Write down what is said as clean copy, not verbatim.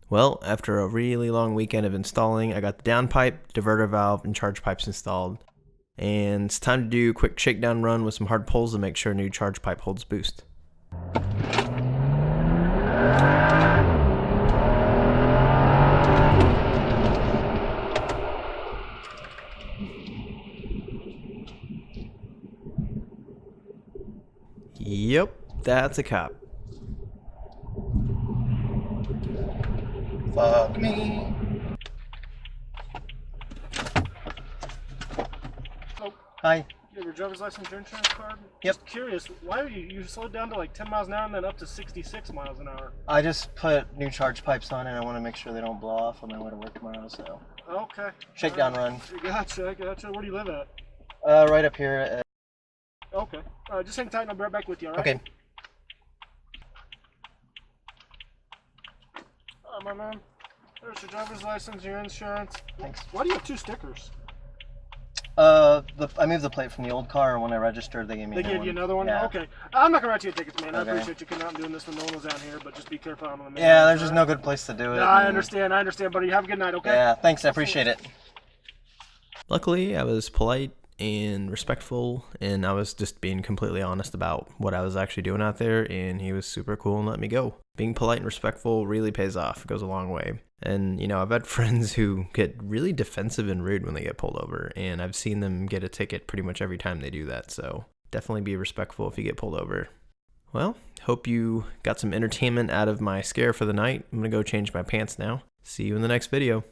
Well, after a really long weekend of installing, I got the downpipe, diverter valve, and charge pipes installed. And it's time to do a quick shakedown run with some hard pulls to make sure a new charge pipe holds boost. Yep, that's a cop. Fuck me. Oh, Hi. you have your driver's license, your insurance card? Yep. Just curious, why are you slowed down to like 10 miles an hour and then up to 66 miles an hour? I just put new charge pipes on and I want to make sure they don't blow off on my way to work tomorrow, so. Okay. Shakedown run. Gotcha. Where do you live at? Right up here. Okay. Alright, just hang tight and I'll be right back with you, alright? Okay. Alright, my man. There's your driver's license, your insurance. Thanks. Why do you have two stickers? I moved the plate from the old car, and when I registered, they gave me They gave you another one? Yeah. Okay. I'm not gonna write you a ticket, man. I Okay. appreciate you coming out and doing this when no one was out here, but just be careful on the Yeah, there's just no good place to do it. Yeah, I understand, buddy. Have a good night, okay? Yeah, thanks, I appreciate it. Luckily, I was polite and respectful, and I was just being completely honest about what I was actually doing out there, and he was super cool and let me go. Being polite and respectful really pays off. It goes a long way. And, you know, I've had friends who get really defensive and rude when they get pulled over, and I've seen them get a ticket pretty much every time they do that, so definitely be respectful if you get pulled over. Well, hope you got some entertainment out of my scare for the night. I'm gonna go change my pants now. See you in the next video.